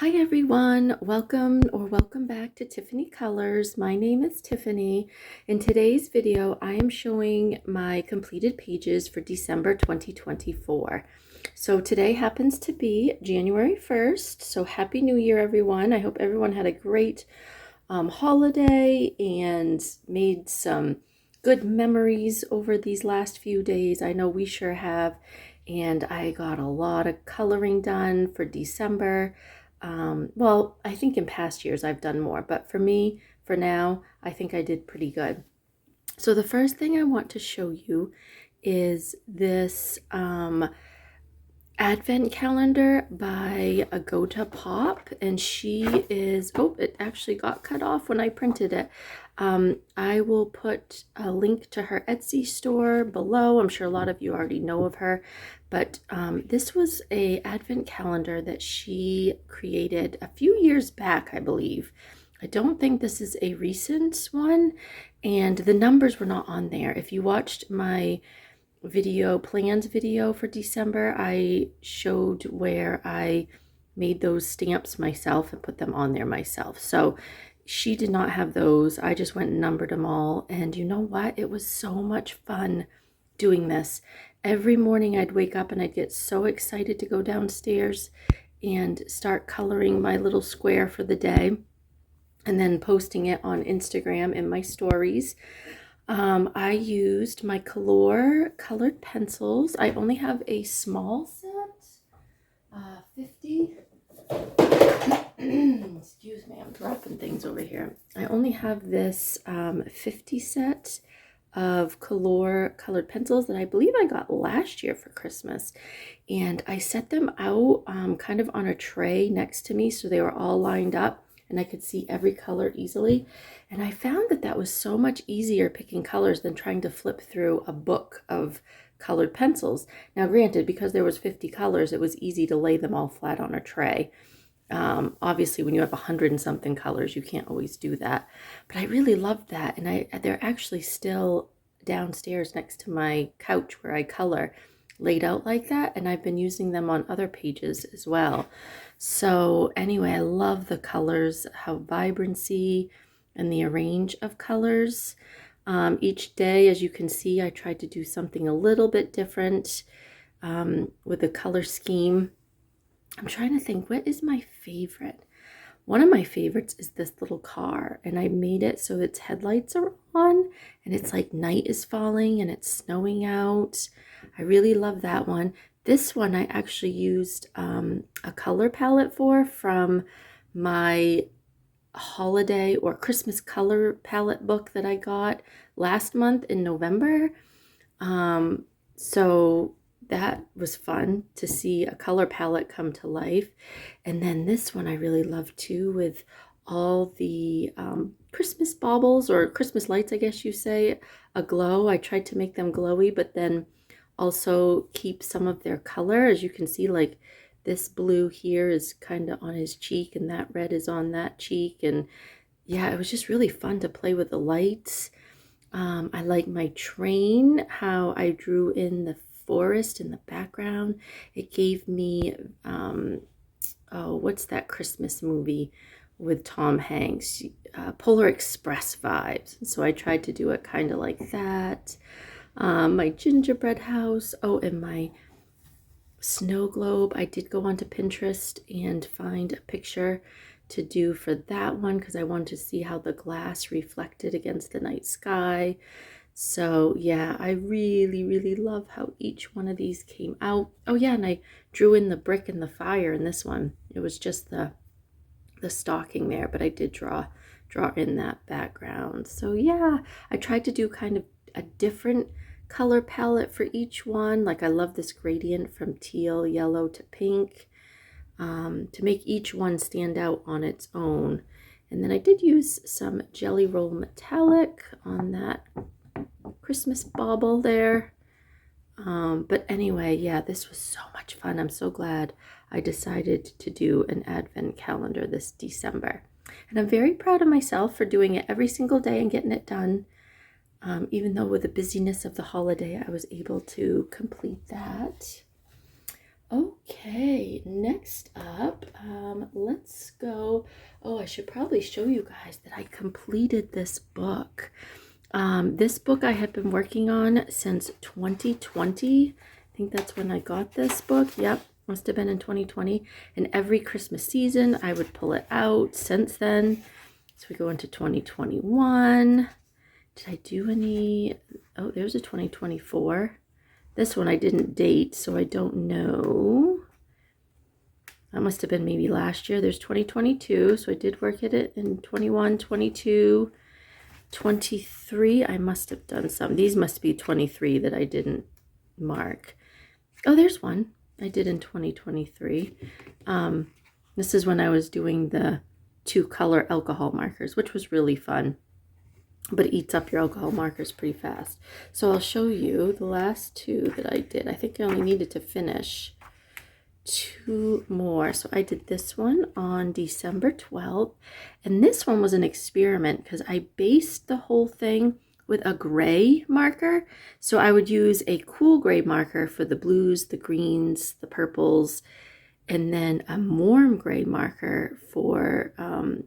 Hi everyone, welcome back to Tiffany Colors. My name is Tiffany. In today's video, I am showing my completed pages for December 2024. So today happens to be January 1st. So Happy New Year everyone. I hope everyone had a great holiday and made some good memories over these last few days. I know we sure have. And I got a lot of coloring done for December. Well, I think in past years I've done more, but for me, for now, I think I did pretty good. So the first thing I want to show you is this advent calendar by Agota Pop, and she is, oh, it actually got cut off when I printed it. I will put a link to her Etsy store below. I'm sure a lot of you already know of her, but this was a advent calendar that she created a few years back, I believe. I don't think this is a recent one, and the numbers were not on there. If you watched my plans video for December, I showed where I made those stamps myself and put them on there myself. So she did not have those. I just went and numbered them all, and you know what? It was so much fun doing this. Every morning I'd wake up and I'd get so excited to go downstairs and start coloring my little square for the day and then posting it on Instagram in my stories. I used my Colorit colored pencils. I only have a small set, 50. Excuse me, I'm dropping things over here. I only have this 50 set of Colorit colored pencils that I believe I got last year for Christmas. And I set them out kind of on a tray next to me so they were all lined up and I could see every color easily. And I found that that was so much easier picking colors than trying to flip through a book of colored pencils. Now granted, because there was 50 colors, it was easy to lay them all flat on a tray. Obviously when you have 100 and something colors, you can't always do that. But I really loved that. And they're actually still downstairs next to my couch where I color, laid out like that, and I've been using them on other pages as well. So anyway, I love the colors, how vibrancy and the arrange of colors. Each day, as you can see, I tried to do something a little bit different with the color scheme. I'm trying to think, what is my favorite? One of my favorites is this little car, and I made it so its headlights are on and it's like night is falling and it's snowing out. I really love that one. This one I actually used a color palette from my holiday or Christmas color palette book that I got last month in November. So that was fun to see a color palette come to life. And then this one I really love too, with all the Christmas baubles or Christmas lights, I guess you say, aglow. I tried to make them glowy, but then also keep some of their color. As you can see, like this blue here is kind of on his cheek and that red is on that cheek. And yeah, it was just really fun to play with the lights. I like my train, how I drew in the forest in the background. It gave me, oh, what's that Christmas movie with Tom Hanks? Polar Express vibes. So I tried to do it kind of like that. My gingerbread house. Oh, and my snow globe. I did go onto Pinterest and find a picture to do for that one because I wanted to see how the glass reflected against the night sky. So yeah, I really love how each one of these came out. Oh yeah, and I drew in the brick and the fire in this one. It was just the stocking there, but I did draw in that background. So yeah, I tried to do kind of a different color palette for each one. Like I love this gradient from teal, yellow to pink, to make each one stand out on its own. And then I did use some Jelly Roll Metallic on that Christmas bauble there. But anyway, yeah, this was so much fun. I'm so glad I decided to do an advent calendar this December. And I'm very proud of myself for doing it every single day and getting it done. Even though with the busyness of the holiday, I was able to complete that. Okay, next up, let's go. Oh, I should probably show you guys that I completed this book. This book I have been working on since 2020. I think that's when I got this book. Yep, must have been in 2020. And every Christmas season, I would pull it out since then. So we go into 2021. Did I do any? Oh, there's a 2024. This one I didn't date, so I don't know. That must have been maybe last year. There's 2022, so I did work at it in 21, 22, 23. I must have done some. These must be 23 that I didn't mark. Oh, there's one I did in 2023. This is when I was doing the 2-color alcohol markers, which was really fun. But it eats up your alcohol markers pretty fast. So I'll show you the last 2 that I did. I think I only needed to finish 2 more. So I did this one on December 12th. And this one was an experiment because I based the whole thing with a gray marker. So I would use a cool gray marker for the blues, the greens, the purples, and then a warm gray marker for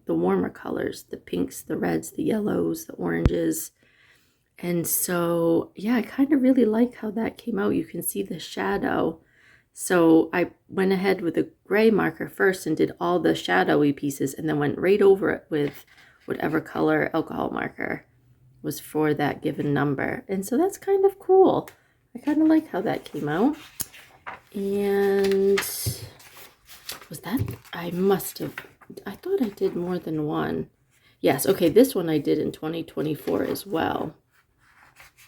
the warmer colors, the pinks, the reds, the yellows, the oranges. And so, yeah, I kind of really like how that came out. You can see the shadow. So I went ahead with a gray marker first and did all the shadowy pieces and then went right over it with whatever color alcohol marker was for that given number. And so that's kind of cool. I kind of like how that came out. And was that? I must have. I thought I did more than one. Yes, okay, this one I did in 2024 as well.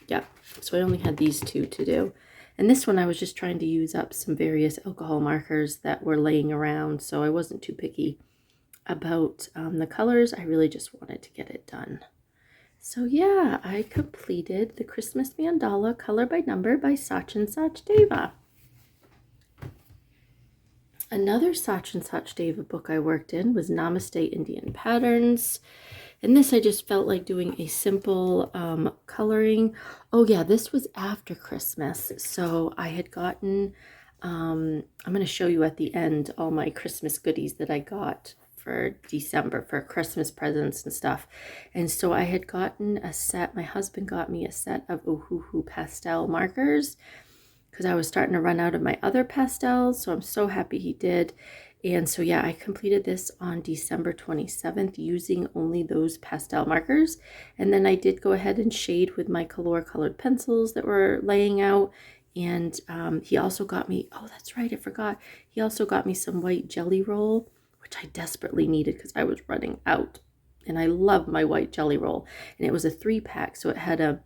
Yep, so I only had these 2 to do. And this one I was just trying to use up some various alcohol markers that were laying around, so I wasn't too picky about the colors. I really just wanted to get it done. So yeah, I completed the Christmas Mandala Color by Number by Sachin Sachdeva. Another Sachin Sachdeva book I worked in was Namaste Indian Patterns. And this I just felt like doing a simple coloring. Oh yeah, this was after Christmas. So I had gotten, I'm going to show you at the end all my Christmas goodies that I got for December for Christmas presents and stuff. And so I had gotten a set, my husband got me a set of Ohuhu pastel markers, because I was starting to run out of my other pastels, so I'm so happy he did. And so yeah, I completed this on December 27th using only those pastel markers. And then I did go ahead and shade with my Colorit colored pencils that were laying out. And he also got me, oh that's right, I forgot. He also got me some white jelly roll, which I desperately needed because I was running out. And I love my white jelly roll. And it was a 3-pack, so it had a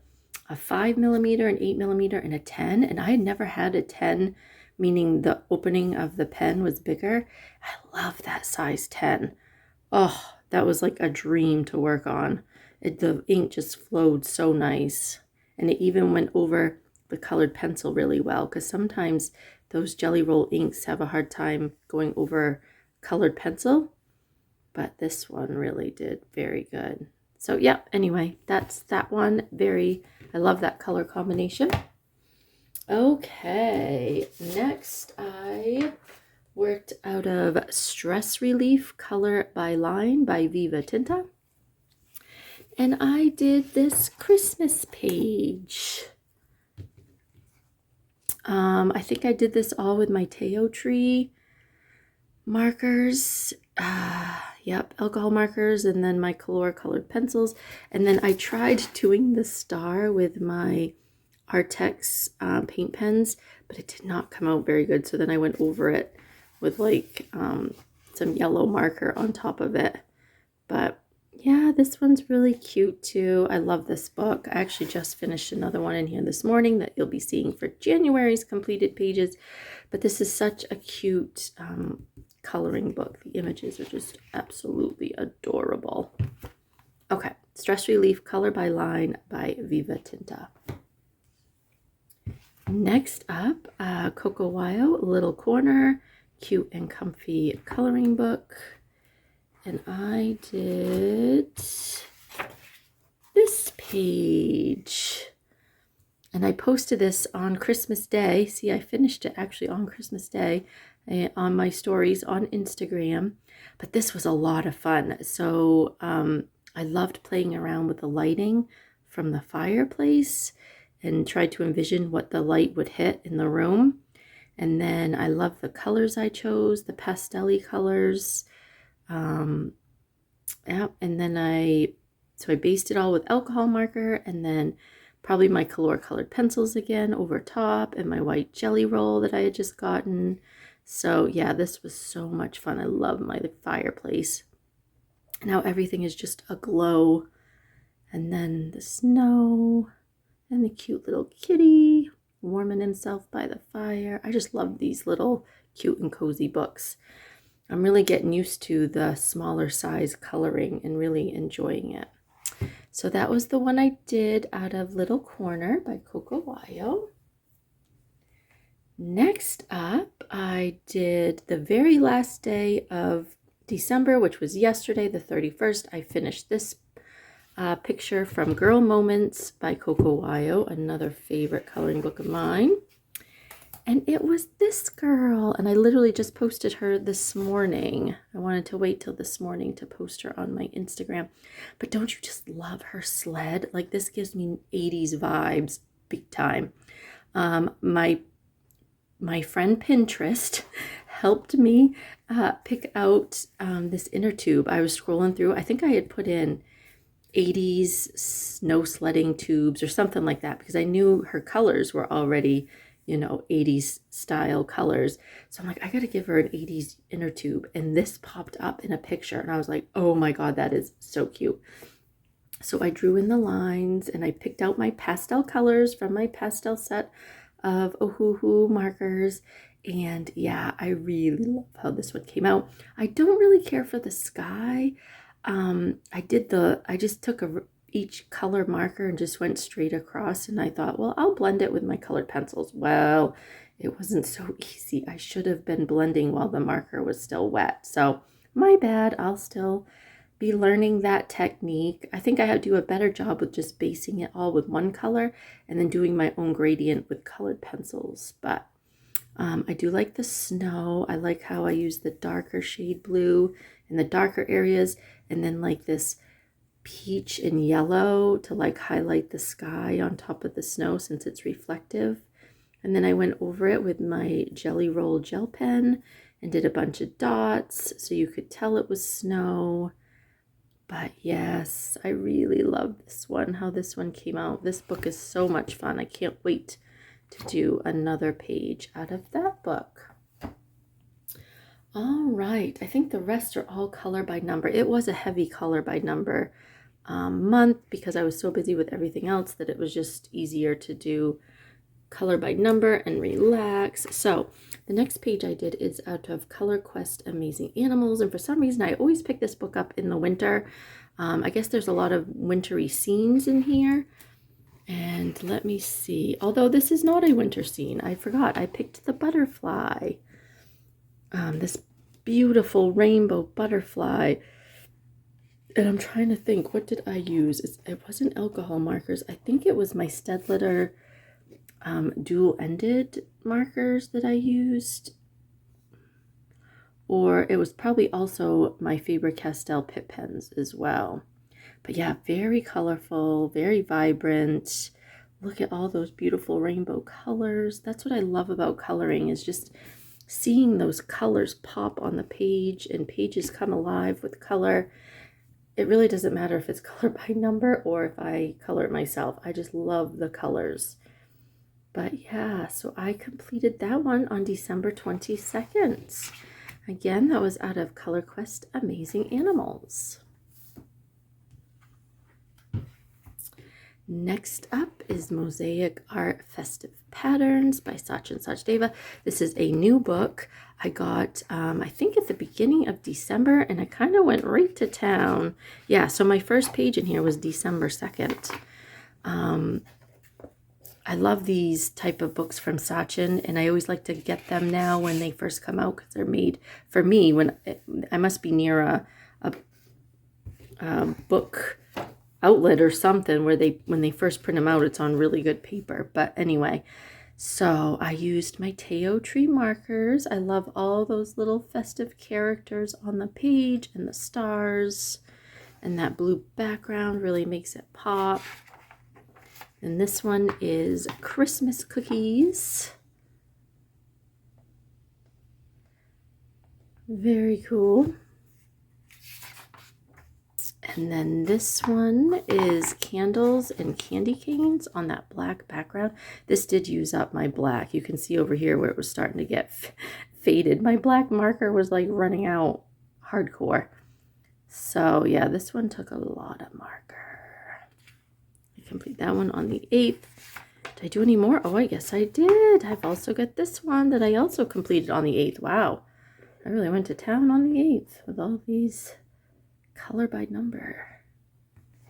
5mm, an 8mm, and a 10. And I had never had a 10, meaning the opening of the pen was bigger. I love that size 10. Oh, that was like a dream to work on. The ink just flowed so nice. And it even went over the colored pencil really well, because sometimes those jelly roll inks have a hard time going over colored pencil. But this one really did very good. So yeah, anyway, that's that one. I love that color combination. Okay, next I worked out of Stress Relief Color by Line by Viva Tinta. And I did this Christmas page. I think I did this all with my Teo tree markers. Yep, alcohol markers, and then my Colorit colored pencils. And then I tried doing the star with my Artex paint pens, but it did not come out very good. So then I went over it with like some yellow marker on top of it. But yeah, this one's really cute too. I love this book. I actually just finished another one in here this morning that you'll be seeing for January's completed pages. But this is such a cute coloring book. The images are just absolutely adorable. Okay, Stress Relief Color by Line by Viva Tinta. Next up, Coco Wyo Little Corner, cute and comfy coloring book. And I did this page. And I posted this on Christmas Day. See, I finished it actually on Christmas Day on my stories on Instagram. But this was a lot of fun. So I loved playing around with the lighting from the fireplace and tried to envision what the light would hit in the room. And then I love the colors I chose, the pastel-y colors. Yeah, and then I based it all with alcohol marker, and then probably my Colorit colored pencils again over top, and my white jelly roll that I had just gotten. So yeah, this was so much fun. I love my fireplace. Now everything is just aglow. And then the snow and the cute little kitty warming himself by the fire. I just love these little cute and cozy books. I'm really getting used to the smaller size coloring and really enjoying it. So that was the one I did out of Little Corner by Coco. Next up, I did the very last day of December, which was yesterday, the 31st. I finished this picture from Girl Moments by Coco, another favorite coloring book of mine. And it was this girl, and I literally just posted her this morning. I wanted to wait till this morning to post her on my Instagram. But don't you just love her sled? Like, this gives me 80s vibes big time. My friend Pinterest helped me pick out this inner tube. I was scrolling through. I think I had put in 80s snow sledding tubes or something like that because I knew her colors were already, 80s style colors. So I'm like, I got to give her an 80s inner tube. And this popped up in a picture. And I was like, oh my God, that is so cute. So I drew in the lines and I picked out my pastel colors from my pastel set of Ohuhu markers. And yeah, I really love how this one came out. I don't really care for the sky. I just took each color marker and just went straight across, and I thought, well, I'll blend it with my colored pencils. Well, it wasn't so easy. I should have been blending while the marker was still wet. So my bad. I'll still be learning that technique. I think I have to do a better job with just basing it all with one color and then doing my own gradient with colored pencils. But I do like the snow. I like how I use the darker shade blue in the darker areas, and then like this peach and yellow to like highlight the sky on top of the snow since it's reflective. And then I went over it with my Jelly Roll gel pen and did a bunch of dots so you could tell it was snow. But yes, I really love this one, how this one came out. This book is so much fun. I can't wait to do another page out of that book. All right, I think the rest are all color by number. It was a heavy color by number month because I was so busy with everything else that it was just easier to do color by number and relax. So the next page I did is out of Color Quest Amazing Animals, and for some reason I always pick this book up in the winter. I guess there's a lot of wintry scenes in here. And let me see, although this is not a winter scene, I forgot I picked the butterfly, this beautiful rainbow butterfly. And I'm trying to think, what did I use? It wasn't alcohol markers. I think it was my Stedtler dual-ended markers that I used. Or it was probably also my Faber-Castell Pitt pens as well. But yeah, very colorful, very vibrant. Look at all those beautiful rainbow colors. That's what I love about coloring, is just seeing those colors pop on the page and pages come alive with color. It really doesn't matter if it's color by number or if I color it myself. I just love the colors. But yeah, so I completed that one on December 22nd. Again, that was out of Color Quest Amazing Animals. Next up is Mosaic Art Festive Patterns by Sachin Sachdeva. This is a new book I got, I think at the beginning of December, and I kind of went right to town. Yeah, so my first page in here was December 2nd. I love these type of books from Sachin, and I always like to get them now when they first come out because they're made for me when I must be near a book outlet or something where when they first print them out, it's on really good paper. But anyway, so I used my Teo tree markers. I love all those little festive characters on the page and the stars, and that blue background really makes it pop. And this one is Christmas cookies. Very cool. And then this one is candles and candy canes on that black background. This did use up my black. You can see over here where it was starting to get faded. My black marker was like running out hardcore. So yeah, this one took a lot of marker. I complete that one on the 8th. Did I do any more? Oh, I guess I did. I've also got this one that I also completed on the 8th. Wow. I really went to town on the 8th with all these color by number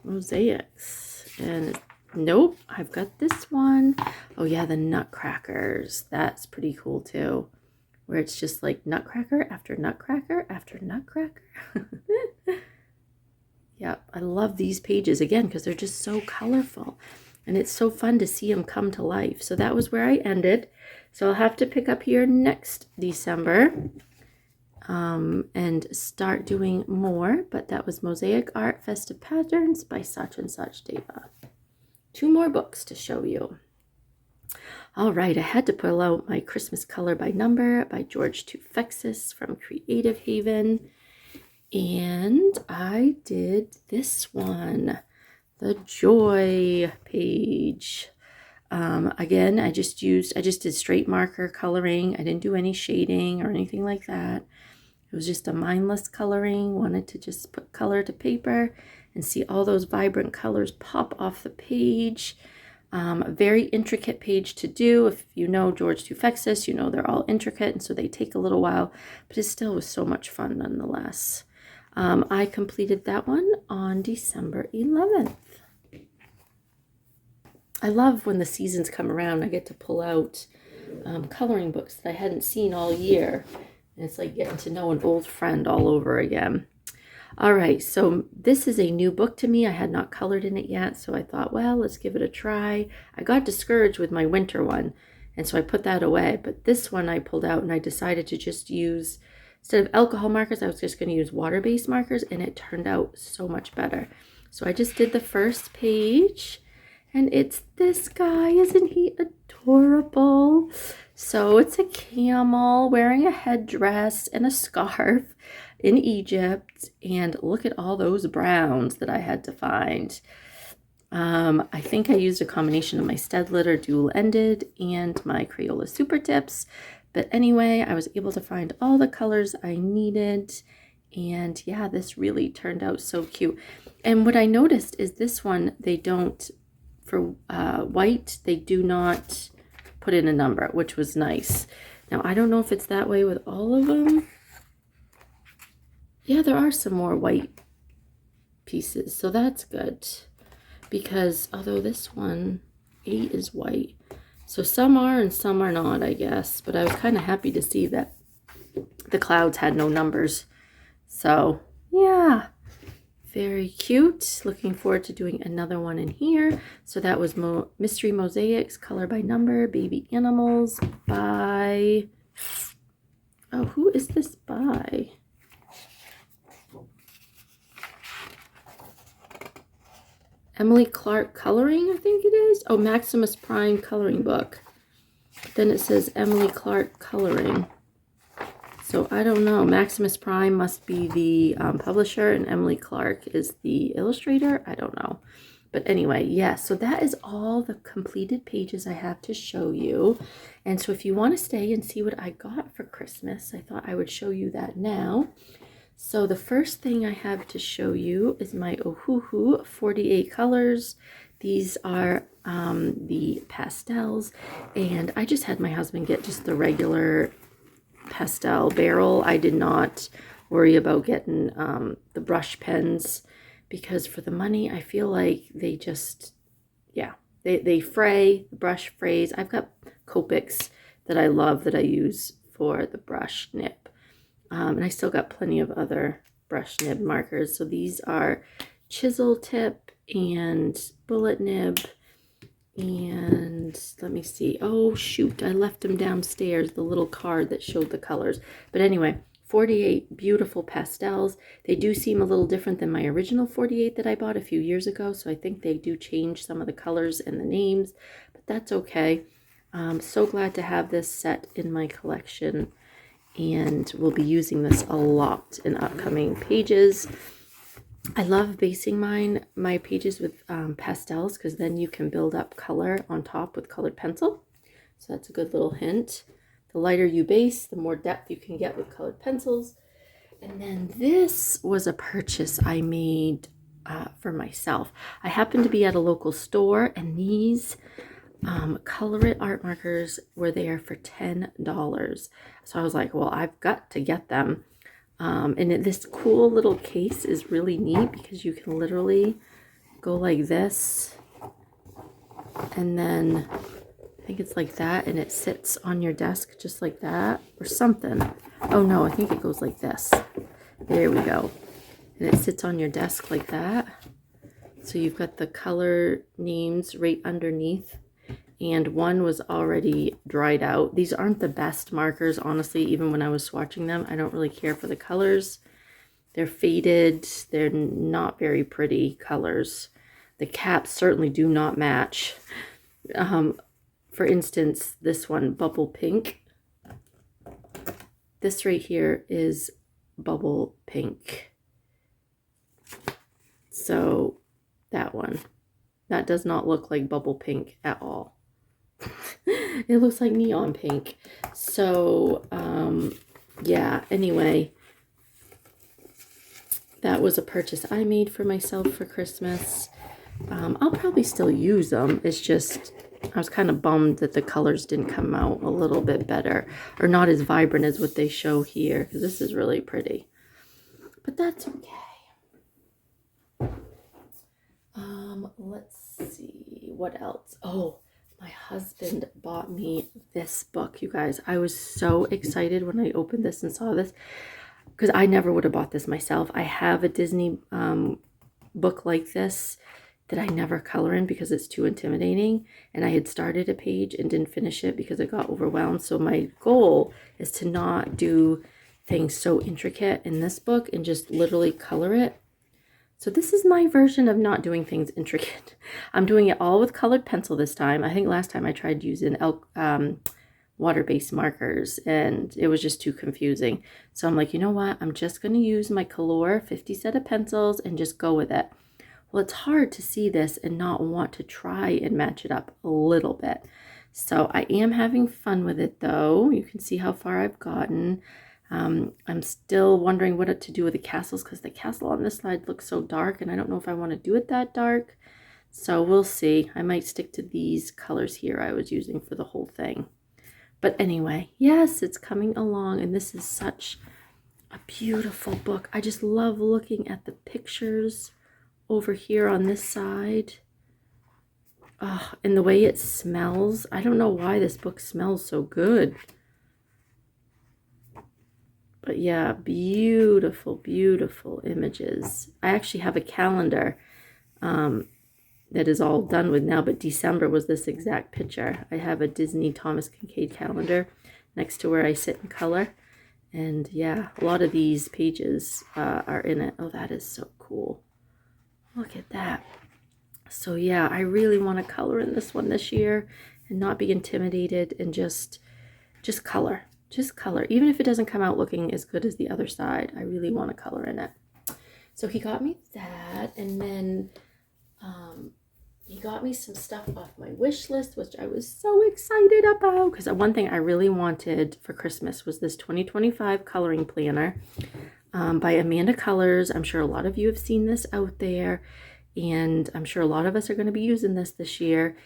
mosaics. And nope, I've got this one. Oh yeah, the nutcrackers. That's pretty cool too, where it's just like nutcracker after nutcracker after nutcracker. Yep, I love these pages again because they're just so colorful and it's so fun to see them come to life. So that was where I ended. So I'll have to pick up here next December and start doing more, but that was Mosaic Art Festive Patterns by such and such Deva. 2 more books to show you. All right, I had to pull out my Christmas Color by Number by George Tufexis from Creative Haven, and I did this one, the Joy page. Again, I just did straight marker coloring. I didn't do any shading or anything like that. It was just a mindless coloring. Wanted to just put color to paper and see all those vibrant colors pop off the page. A very intricate page to do. If you know George Tufexis, you know they're all intricate, and so they take a little while, but it still was so much fun nonetheless. I completed that one on December 11th. I love when the seasons come around. I get to pull out coloring books that I hadn't seen all year. And it's like getting to know an old friend all over again. All right, so this is a new book to me. I had not colored in it yet, so I thought, well, let's give it a try. I got discouraged with my winter one, and so I put that away. But this one I pulled out, and I decided to just use, instead of alcohol markers, I was just going to use water-based markers, and it turned out so much better. So I just did the first page, and it's this guy. Isn't he adorable? So it's a camel wearing a headdress and a scarf in Egypt. And look at all those browns that I had to find. I think I used a combination of my Stedtler dual-ended and my Crayola Super Tips. But anyway, I was able to find all the colors I needed. And yeah, this really turned out so cute. And what I noticed is this one, they don't, for white, they do not put in a number, which was nice. Now, I don't know if it's that way with all of them. Yeah, there are some more white pieces, so that's good. Because although this one, 8 is white. So some are and some are not, I guess. But I was kind of happy to see that the clouds had no numbers. So, yeah. Very cute. Looking forward to doing another one in here. So that was Mystery Mosaics, Color by Number, Baby Animals by... Oh, who is this by? Emily Clark Coloring, I think it is. Oh, Maximus Prime Coloring Book. Then it says Emily Clark Coloring. So I don't know. Maximus Prime must be the publisher and Emily Clark is the illustrator. I don't know. But anyway, yes. So that is all the completed pages I have to show you. And so if you want to stay and see what I got for Christmas, I thought I would show you that now. So the first thing I have to show you is my Ohuhu 48 colors. These are the pastels. And I just had my husband get just the regular pastel barrel. I did not worry about getting the brush pens because for the money I feel like they just, yeah, they fray, the brush frays. I've got Copics that I love that I use for the brush nib, and I still got plenty of other brush nib markers. So these are chisel tip and bullet nib. And let me see. Oh, shoot. I left them downstairs, the little card that showed the colors. But anyway, 48 beautiful pastels. They do seem a little different than my original 48 that I bought a few years ago. So I think they do change some of the colors and the names, but that's okay. I'm so glad to have this set in my collection, and we'll be using this a lot in upcoming pages. I love basing my pages with pastels, because then you can build up color on top with colored pencil. So that's a good little hint. The lighter you base, the more depth you can get with colored pencils. And then this was a purchase I made for myself. I happened to be at a local store, and these Colorit Art Markers were there for $10. So I was like, well, I've got to get them. And this cool little case is really neat, because you can literally go like this, and then I think it's like that, and it sits on your desk just like that or something. Oh no, I think it goes like this. There we go. And it sits on your desk like that. So you've got the color names right underneath, and one was already dried out. These aren't the best markers, honestly. Even when I was swatching them, I don't really care for the colors. They're faded. They're not very pretty colors. The caps certainly do not match. For instance, this one, Bubble Pink. This right here is Bubble Pink. So that one, that does not look like Bubble Pink at all. It looks like neon pink. So yeah, anyway, that was a purchase I made for myself for Christmas. I'll probably still use them. It's just I was kind of bummed that the colors didn't come out a little bit better, or not as vibrant as what they show here, because this is really pretty, but that's okay. Let's see what else. Oh, my husband bought me this book, you guys. I was so excited when I opened this and saw this, because I never would have bought this myself. I have a Disney book like this that I never color in because it's too intimidating, and I had started a page and didn't finish it because I got overwhelmed. So my goal is to not do things so intricate in this book and just literally color it. So this is my version of not doing things intricate. I'm doing it all with colored pencil this time. I think last time I tried using water-based markers, and it was just too confusing. So I'm like, you know what? I'm just going to use my Colorit 50 set of pencils and just go with it. Well, it's hard to see this and not want to try and match it up a little bit. So I am having fun with it, though. You can see how far I've gotten. I'm still wondering what to do with the castles, because the castle on this side looks so dark, and I don't know if I want to do it that dark. So we'll see. I might stick to these colors here I was using for the whole thing. But anyway, yes, it's coming along, and this is such a beautiful book. I just love looking at the pictures over here on this side. Oh, and the way it smells. I don't know why this book smells so good. But yeah, beautiful, beautiful images. I actually have a calendar that is all done with now, but December was this exact picture. I have a Disney Thomas Kincaid calendar next to where I sit and color. And yeah, a lot of these pages are in it. Oh, that is so cool. Look at that. So yeah, I really want to color in this one this year and not be intimidated, and just color. Just color. Even if it doesn't come out looking as good as the other side, I really want to color in it. So he got me that, and then he got me some stuff off my wish list, which I was so excited about, because one thing I really wanted for Christmas was this 2025 coloring planner by Amanda Colors. I'm sure a lot of you have seen this out there, and I'm sure a lot of us are going to be using this year.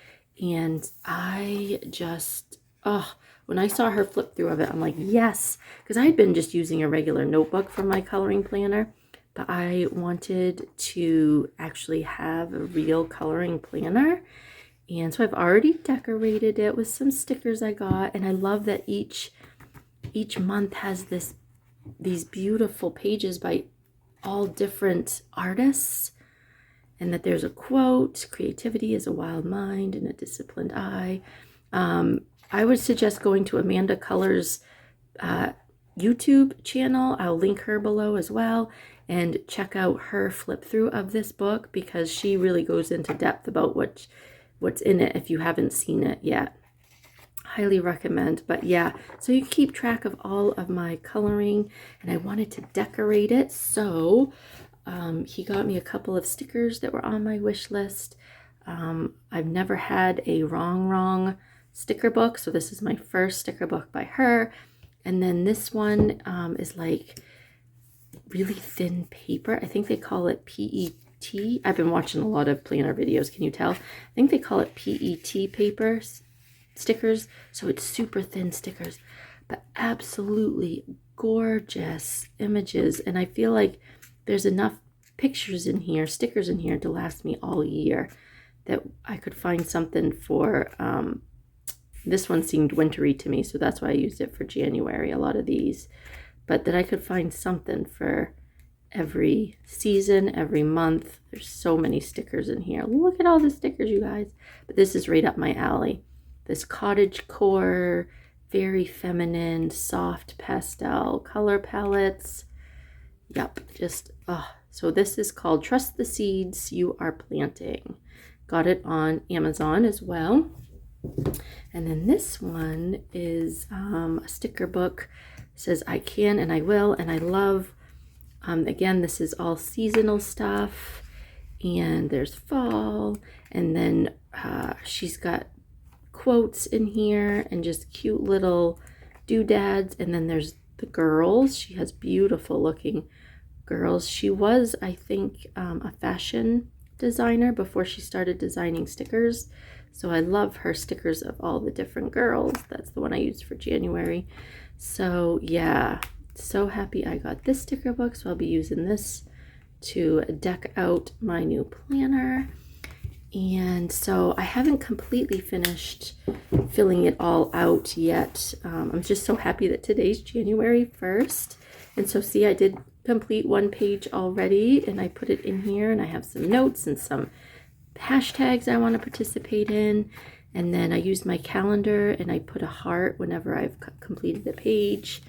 And I just, when I saw her flip through of it, I'm like, yes, because I had been just using a regular notebook for my coloring planner, but I wanted to actually have a real coloring planner. And so I've already decorated it with some stickers I got, and I love that each month has these beautiful pages by all different artists. and that there's a quote, creativity is a wild mind and a disciplined eye. I would suggest going to Amanda Color's YouTube channel. I'll link her below as well, and check out her flip through of this book, because she really goes into depth about what's in it if you haven't seen it yet. Highly recommend. But yeah, so you keep track of all of my coloring, and I wanted to decorate it, so he got me a couple of stickers that were on my wish list. I've never had a wrong sticker book, so this is my first sticker book by her. And then this one is like really thin paper. I think they call it PET. I've been watching a lot of planner videos, can you tell? I think they call it PET paper stickers, so it's super thin stickers, but absolutely gorgeous images. And I feel like there's enough pictures in here, stickers in here, to last me all year, that I could find something for this one seemed wintry to me, so that's why I used it for January, a lot of these. But that I could find something for every season, every month. There's so many stickers in here. Look at all the stickers, you guys. But this is right up my alley. This cottage core, very feminine, soft pastel color palettes. Yep, just, so this is called Trust the Seeds You Are Planting. Got it on Amazon as well. And then this one is a sticker book. It says I can and I will, and I love, again, this is all seasonal stuff, and there's fall, and then she's got quotes in here and just cute little doodads. And then there's the girls. She has beautiful looking girls. She was, I think, a fashion designer before she started designing stickers. So I love her stickers of all the different girls. That's the one I used for January. So yeah, so happy I got this sticker book. So I'll be using this to deck out my new planner. And so I haven't completely finished filling it all out yet. I'm just so happy that today's January 1st. And so see, I did complete one page already, and I put it in here, and I have some notes and some hashtags I want to participate in. And then I used my calendar, and I put a heart whenever I've completed a page.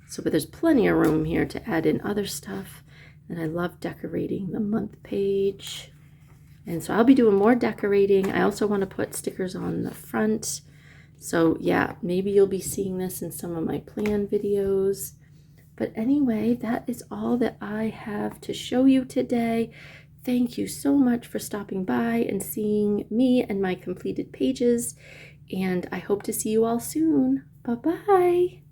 So, but there's plenty of room here to add in other stuff. And I love decorating the month page. And so I'll be doing more decorating. I also want to put stickers on the front. So yeah, maybe you'll be seeing this in some of my plan videos. But anyway, that is all that I have to show you today. Thank you so much for stopping by and seeing me and my completed pages. And I hope to see you all soon. Bye-bye.